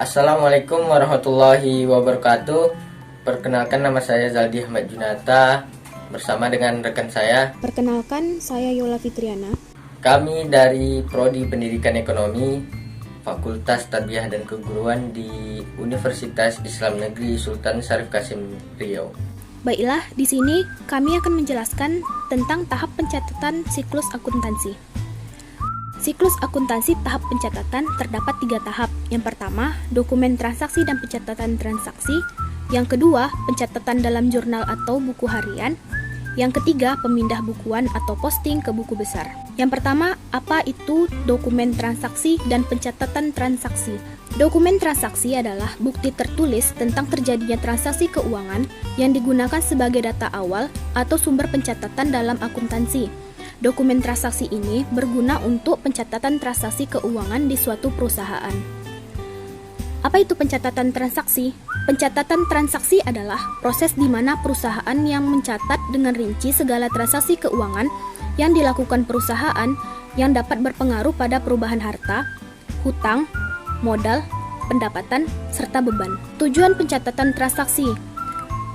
Assalamualaikum warahmatullahi wabarakatuh. Perkenalkan, nama saya Zaldi Ahmad Junata bersama dengan rekan saya. Perkenalkan, saya Yola Fitriana. Kami dari Prodi Pendidikan Ekonomi, Fakultas Tarbiyah dan Keguruan di Universitas Islam Negeri Sultan Syarif Kasim Riau. Baiklah, di sini kami akan menjelaskan tentang tahap pencatatan siklus akuntansi. Siklus akuntansi tahap pencatatan terdapat 3 tahap. Yang pertama, dokumen transaksi dan pencatatan transaksi. Yang kedua, pencatatan dalam jurnal atau buku harian. Yang ketiga, pemindah bukuan atau posting ke buku besar. Yang pertama, apa itu dokumen transaksi dan pencatatan transaksi? Dokumen transaksi adalah bukti tertulis tentang terjadinya transaksi keuangan yang digunakan sebagai data awal atau sumber pencatatan dalam akuntansi. Dokumen transaksi ini berguna untuk pencatatan transaksi keuangan di suatu perusahaan. Apa itu pencatatan transaksi? Pencatatan transaksi adalah proses di mana perusahaan yang mencatat dengan rinci segala transaksi keuangan yang dilakukan perusahaan yang dapat berpengaruh pada perubahan harta, hutang, modal, pendapatan, serta beban. Tujuan pencatatan transaksi: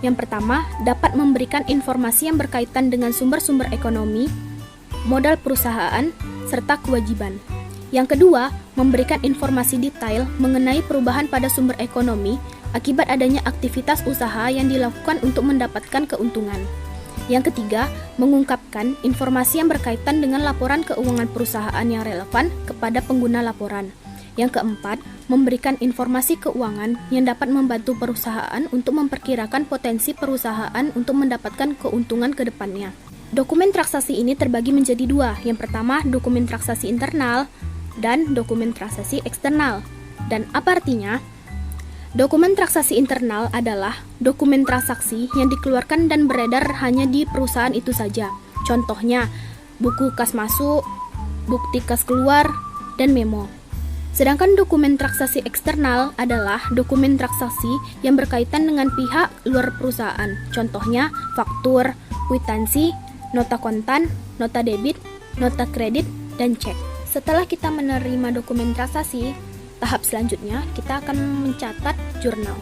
yang pertama, dapat memberikan informasi yang berkaitan dengan sumber-sumber ekonomi, modal perusahaan, serta kewajiban. Yang kedua, memberikan informasi detail mengenai perubahan pada sumber ekonomi akibat adanya aktivitas usaha yang dilakukan untuk mendapatkan keuntungan. Yang ketiga, mengungkapkan informasi yang berkaitan dengan laporan keuangan perusahaan yang relevan kepada pengguna laporan. Yang keempat, memberikan informasi keuangan yang dapat membantu perusahaan untuk memperkirakan potensi perusahaan untuk mendapatkan keuntungan ke depannya. Dokumen transaksi ini terbagi menjadi 2. Yang pertama, dokumen transaksi internal dan dokumen transaksi eksternal. Dan apa artinya? Dokumen transaksi internal adalah dokumen transaksi yang dikeluarkan dan beredar hanya di perusahaan itu saja. Contohnya, buku kas masuk, bukti kas keluar, dan memo. Sedangkan dokumen transaksi eksternal adalah dokumen transaksi yang berkaitan dengan pihak luar perusahaan. Contohnya, faktur, kwitansi, nota kontan, nota debit, nota kredit, dan cek. Setelah kita menerima dokumen transaksi, tahap selanjutnya kita akan mencatat jurnal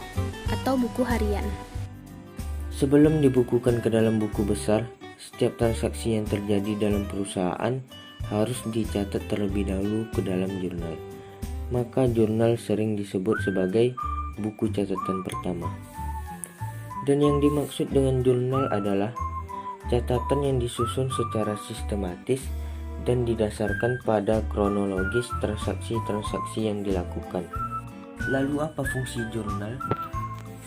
atau buku harian. Sebelum dibukukan ke dalam buku besar, setiap transaksi yang terjadi dalam perusahaan harus dicatat terlebih dahulu ke dalam jurnal. Maka jurnal sering disebut sebagai buku catatan pertama. Dan yang dimaksud dengan jurnal adalah catatan yang disusun secara sistematis dan didasarkan pada kronologis transaksi-transaksi yang dilakukan. Lalu apa fungsi jurnal?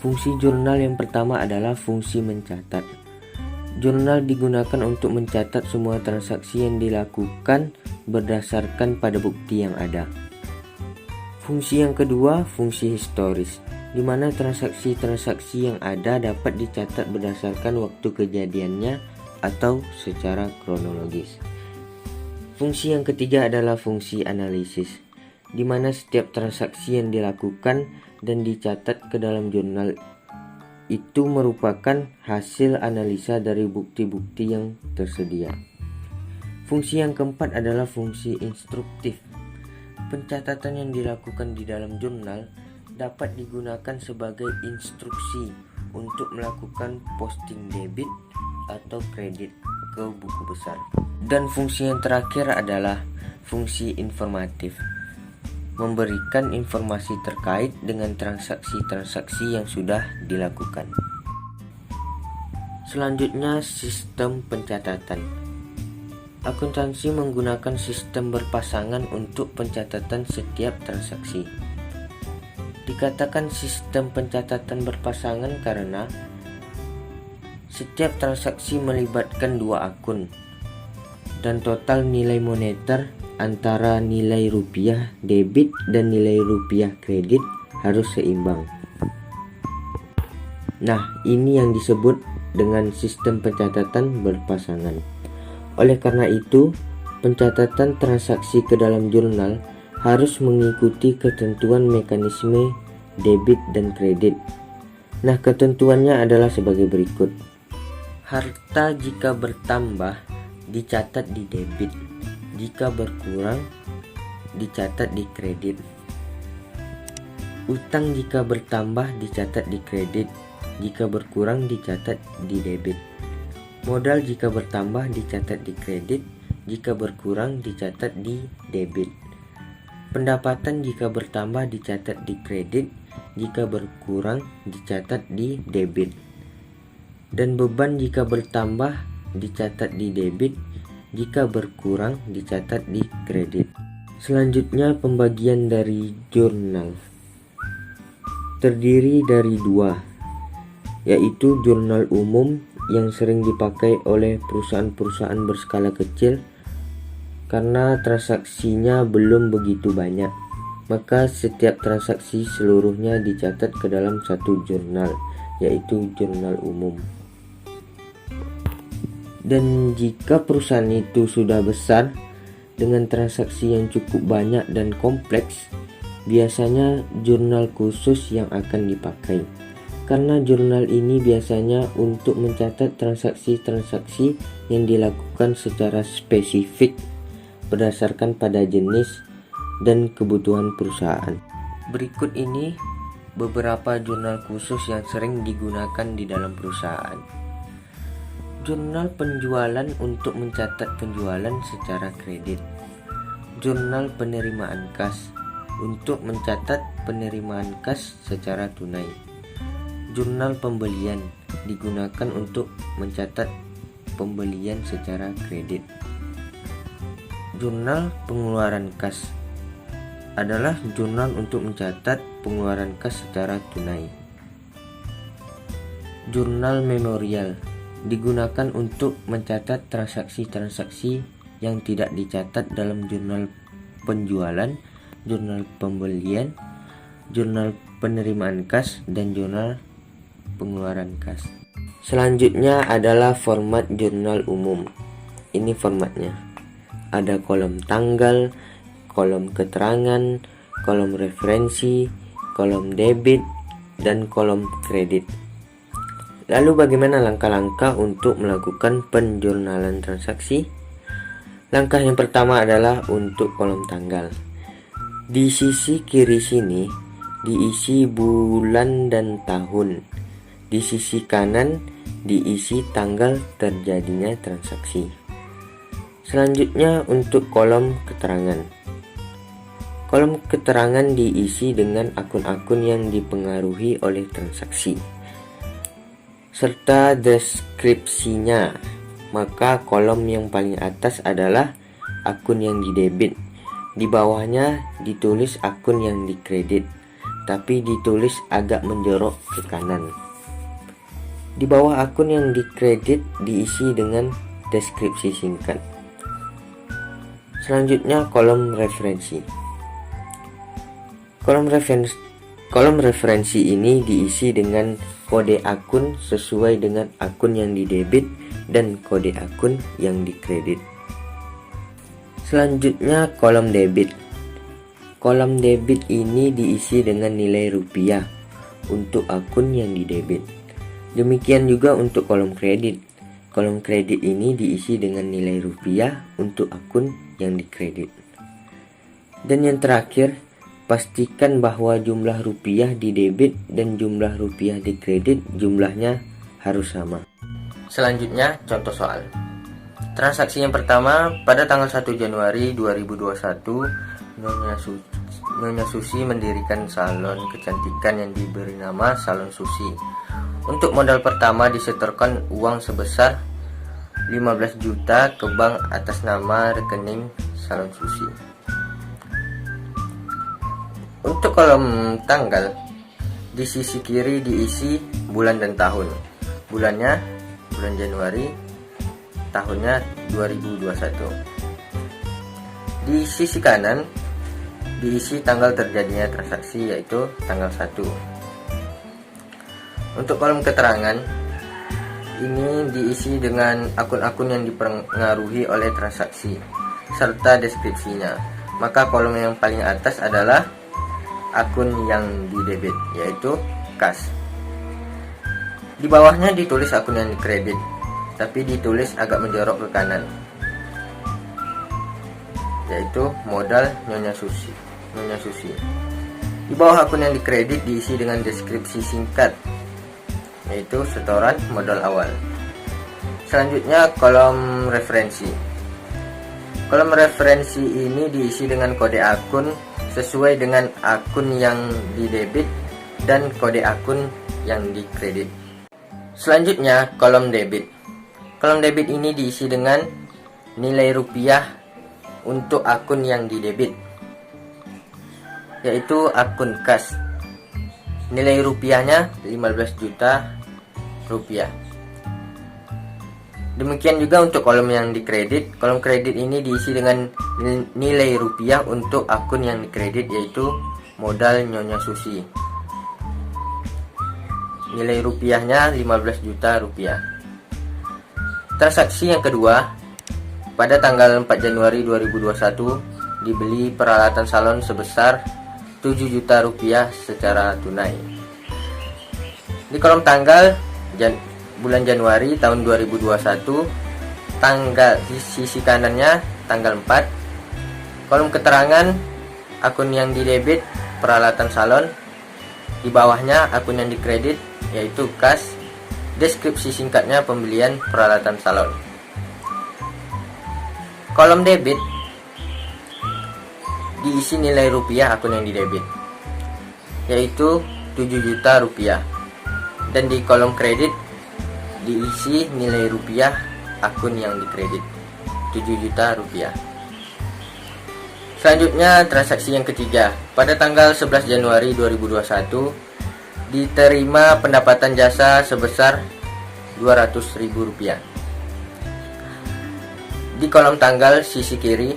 Fungsi jurnal yang pertama adalah fungsi mencatat. Jurnal digunakan untuk mencatat semua transaksi yang dilakukan berdasarkan pada bukti yang ada. Fungsi yang kedua, fungsi historis, di mana transaksi-transaksi yang ada dapat dicatat berdasarkan waktu kejadiannya atau secara kronologis. Fungsi yang ketiga adalah fungsi analisis, di mana setiap transaksi yang dilakukan dan dicatat ke dalam jurnal itu merupakan hasil analisa dari bukti-bukti yang tersedia. Fungsi yang keempat adalah fungsi instruktif. Pencatatan yang dilakukan di dalam jurnal dapat digunakan sebagai instruksi untuk melakukan posting debit atau kredit ke buku besar. Dan fungsi yang terakhir adalah fungsi informatif, memberikan informasi terkait dengan transaksi-transaksi yang sudah dilakukan. Selanjutnya, sistem pencatatan. Akuntansi menggunakan sistem berpasangan untuk pencatatan setiap transaksi. Dikatakan sistem pencatatan berpasangan karena setiap transaksi melibatkan 2 akun dan total nilai moneter antara nilai rupiah debit dan nilai rupiah kredit harus seimbang. Nah, ini yang disebut dengan sistem pencatatan berpasangan. Oleh karena itu, pencatatan transaksi ke dalam jurnal harus mengikuti ketentuan mekanisme debit dan kredit. Nah, ketentuannya adalah sebagai berikut. Harta jika bertambah dicatat di debit, jika berkurang dicatat di kredit. Utang jika bertambah dicatat di kredit, jika berkurang dicatat di debit. Modal jika bertambah dicatat di kredit, jika berkurang dicatat di debit. Pendapatan jika bertambah dicatat di kredit, jika berkurang dicatat di debit. Dan beban jika bertambah dicatat di debit, jika berkurang dicatat di kredit. Selanjutnya pembagian dari jurnal. Terdiri dari dua, yaitu jurnal umum yang sering dipakai oleh perusahaan-perusahaan berskala kecil karena transaksinya belum begitu banyak, maka setiap transaksi seluruhnya dicatat ke dalam satu jurnal, yaitu jurnal umum. Dan jika perusahaan itu sudah besar dengan transaksi yang cukup banyak dan kompleks, biasanya jurnal khusus yang akan dipakai. Karena jurnal ini biasanya untuk mencatat transaksi-transaksi yang dilakukan secara spesifik berdasarkan pada jenis dan kebutuhan perusahaan. Berikut ini beberapa jurnal khusus yang sering digunakan di dalam perusahaan. Jurnal penjualan untuk mencatat penjualan secara kredit. Jurnal penerimaan kas untuk mencatat penerimaan kas secara tunai. Jurnal pembelian digunakan untuk mencatat pembelian secara kredit. Jurnal pengeluaran kas adalah jurnal untuk mencatat pengeluaran kas secara tunai. Jurnal memorial digunakan untuk mencatat transaksi-transaksi yang tidak dicatat dalam jurnal penjualan, jurnal pembelian, jurnal penerimaan kas, dan jurnal pengeluaran kas. Selanjutnya adalah format jurnal umum. Ini formatnya. Ada kolom tanggal, kolom keterangan, kolom referensi, kolom debit, dan kolom kredit. Lalu bagaimana langkah-langkah untuk melakukan penjurnalan transaksi? Langkah yang pertama adalah untuk kolom tanggal. Di sisi kiri sini diisi bulan dan tahun. Di sisi kanan diisi tanggal terjadinya transaksi. Selanjutnya untuk kolom keterangan. Kolom keterangan diisi dengan akun-akun yang dipengaruhi oleh transaksi serta deskripsinya. Maka kolom yang paling atas adalah akun yang didebit. Di bawahnya ditulis akun yang dikredit, tapi ditulis agak menjorok ke kanan. Di bawah akun yang dikredit diisi dengan deskripsi singkat. Selanjutnya kolom referensi. Kolom referensi ini diisi dengan kode akun sesuai dengan akun yang didebit dan kode akun yang dikredit. Selanjutnya kolom debit. Kolom debit ini diisi dengan nilai rupiah untuk akun yang didebit. Demikian juga untuk kolom kredit. Kolom kredit ini diisi dengan nilai rupiah untuk akun yang dikredit. Dan yang terakhir, pastikan bahwa jumlah rupiah di debit dan jumlah rupiah di kredit jumlahnya harus sama. Selanjutnya contoh soal. Transaksi yang pertama pada tanggal 1 Januari 2021, Nyonya Susi mendirikan salon kecantikan yang diberi nama Salon Susi. Untuk modal pertama disetorkan uang sebesar 15 juta ke bank atas nama rekening Salon Susi. Untuk kolom tanggal, di sisi kiri diisi bulan dan tahun. Bulannya bulan Januari, tahunnya 2021. Di sisi kanan diisi tanggal terjadinya transaksi, yaitu tanggal 1. Untuk kolom keterangan, ini diisi dengan akun-akun yang dipengaruhi oleh transaksi serta deskripsinya. Maka kolom yang paling atas adalah akun yang didebit, yaitu kas. Di bawahnya ditulis akun yang dikredit, tapi ditulis agak menjorok ke kanan. yaitu modal Nyonya Susi. Di bawah akun yang dikredit diisi dengan deskripsi singkat, yaitu setoran modal awal. Selanjutnya kolom referensi. Kolom referensi ini diisi dengan kode akun sesuai dengan akun yang didebit dan kode akun yang dikredit. Selanjutnya kolom debit. Kolom debit ini diisi dengan nilai rupiah untuk akun yang didebit, yaitu akun kas. Nilai rupiahnya 15 juta rupiah. Demikian juga untuk kolom yang dikredit. Kolom kredit ini diisi dengan nilai rupiah untuk akun yang dikredit, yaitu modal Nyonya Susi. Nilai rupiahnya 15 juta rupiah. Transaksi yang kedua, pada tanggal 4 Januari 2021 dibeli peralatan salon sebesar 7 juta rupiah secara tunai. Di kolom tanggal bulan Januari tahun 2021, tanggal di sisi kanannya tanggal 4. Kolom keterangan akun yang didebit peralatan salon, di bawahnya akun yang dikredit yaitu kas, deskripsi singkatnya pembelian peralatan salon. Kolom debit diisi nilai rupiah akun yang didebit, yaitu 7 juta rupiah, dan di kolom kredit diisi nilai rupiah akun yang dikredit 7 juta rupiah. Selanjutnya transaksi yang ketiga, pada tanggal 11 Januari 2021 diterima pendapatan jasa sebesar Rp200.000. Di kolom tanggal sisi kiri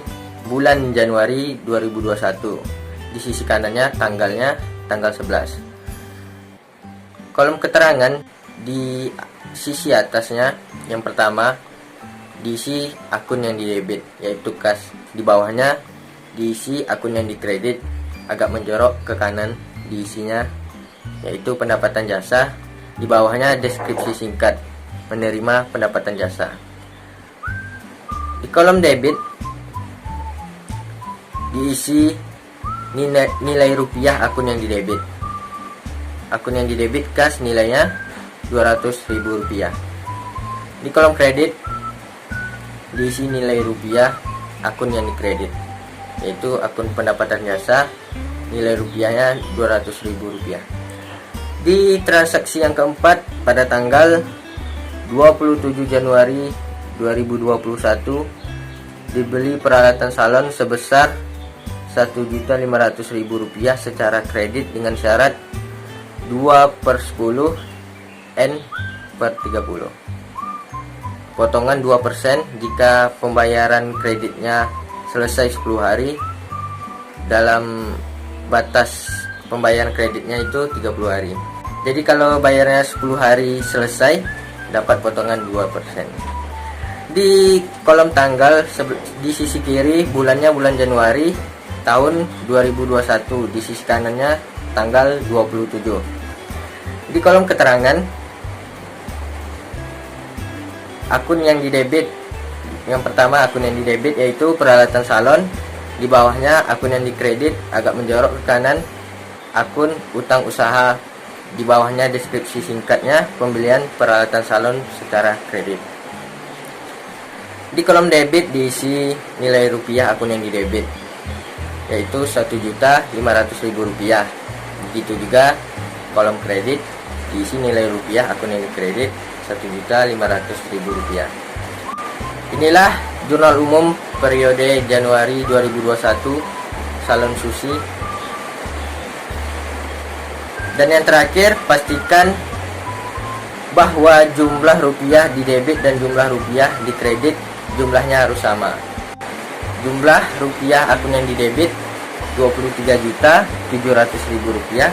bulan Januari 2021, di sisi kanannya tanggalnya tanggal 11. Kolom keterangan di sisi atasnya yang pertama diisi akun yang didebit yaitu kas, di bawahnya diisi akun yang dikredit, agak menjorok ke kanan diisinya yaitu pendapatan jasa, di bawahnya deskripsi singkat menerima pendapatan jasa. Di kolom debit diisi nilai rupiah akun yang didebit. Akun yang didebit kas nilainya Rp200.000. Di kolom kredit diisi nilai rupiah akun yang dikredit, yaitu akun pendapatan jasa, nilai rupiahnya Rp200.000. Di transaksi yang keempat, pada tanggal 27 Januari 2021 dibeli peralatan salon sebesar Rp1.500.000 secara kredit dengan syarat 2/10 N/30. Potongan 2% jika pembayaran kreditnya selesai 10 hari. Dalam batas pembayaran kreditnya itu 30 hari. Jadi kalau bayarnya 10 hari selesai, dapat potongan 2%. Di kolom tanggal di sisi kiri bulannya bulan Januari tahun 2021, di sisi kanannya tanggal 27. Di kolom keterangan akun yang didebit, yang pertama akun yang didebit yaitu peralatan salon, di bawahnya akun yang dikredit agak menjorok ke kanan akun utang usaha, di bawahnya deskripsi singkatnya pembelian peralatan salon secara kredit. Di kolom debit diisi nilai rupiah akun yang didebit yaitu Rp1.500.000. Begitu juga kolom kredit diisi nilai rupiah akun yang dikredit Rp1.500.000. Inilah jurnal umum periode Januari 2021 Salon Susi. Dan yang terakhir, pastikan bahwa jumlah rupiah di debit dan jumlah rupiah di kredit jumlahnya harus sama. Jumlah rupiah akun yang didebit Rp23.700.000.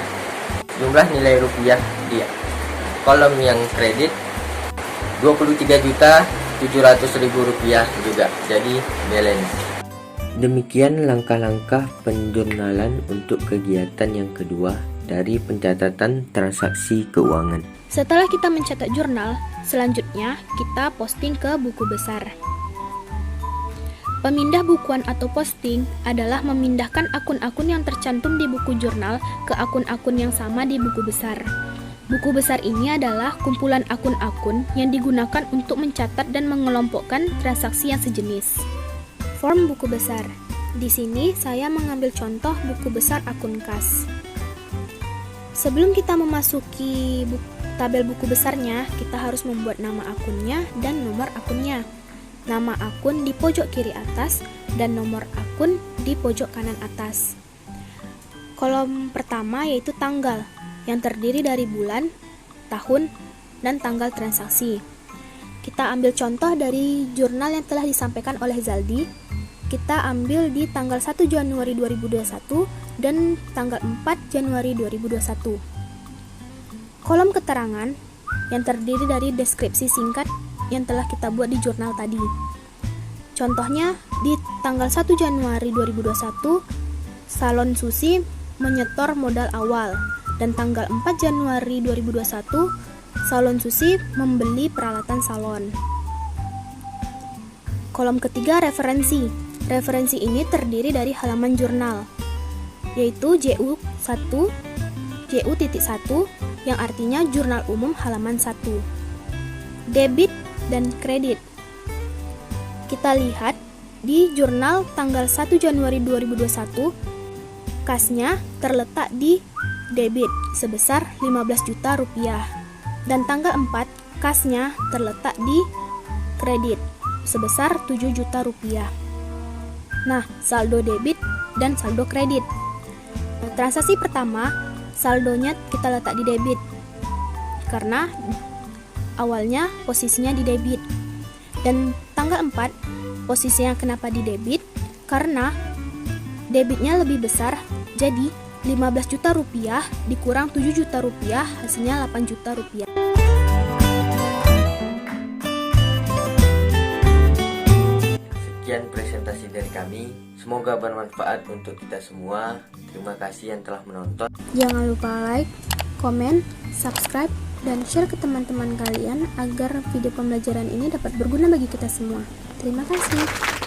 Jumlah nilai rupiah di kolom yang kredit Rp23.700.000 juga. Jadi balance. Demikian langkah-langkah penjurnalan untuk kegiatan yang kedua dari pencatatan transaksi keuangan. Setelah kita mencetak jurnal, selanjutnya kita posting ke buku besar. Pemindah bukuan atau posting adalah memindahkan akun-akun yang tercantum di buku jurnal ke akun-akun yang sama di buku besar. Buku besar ini adalah kumpulan akun-akun yang digunakan untuk mencatat dan mengelompokkan transaksi yang sejenis. Form buku besar. Di sini saya mengambil contoh buku besar akun kas. Sebelum kita memasuki tabel buku besarnya, kita harus membuat nama akunnya dan nomor akunnya. Nama akun di pojok kiri atas dan nomor akun di pojok kanan atas. Kolom pertama yaitu tanggal, yang terdiri dari bulan, tahun, dan tanggal transaksi. Kita ambil contoh dari jurnal yang telah disampaikan oleh Zaldi. Kita ambil di tanggal 1 Januari 2021 dan tanggal 4 Januari 2021. Kolom keterangan yang terdiri dari deskripsi singkat yang telah kita buat di jurnal tadi. Contohnya, di tanggal 1 Januari 2021, Salon Susi menyetor modal awal, dan tanggal 4 Januari 2021, Salon Susi membeli peralatan salon. Kolom ketiga, referensi. Referensi ini terdiri dari halaman jurnal, yaitu JU1, JU.1, yang artinya jurnal umum halaman 1. Debit dan kredit. Kita lihat di jurnal tanggal 1 Januari 2021, kasnya terletak di debit sebesar 15 juta rupiah, dan tanggal 4 kasnya terletak di kredit sebesar 7 juta rupiah. Nah, saldo debit dan saldo kredit. Transaksi pertama, saldonya kita letak di debit karena awalnya posisinya di debit, dan tanggal 4 posisinya kenapa di debit karena debitnya lebih besar, jadi 15 juta rupiah dikurang 7 juta rupiah hasilnya 8 juta rupiah. Sekian presentasi dari kami, semoga bermanfaat untuk kita semua. Terima kasih yang telah menonton. Jangan lupa like, komen, subscribe, dan share ke teman-teman kalian agar video pembelajaran ini dapat berguna bagi kita semua. Terima kasih.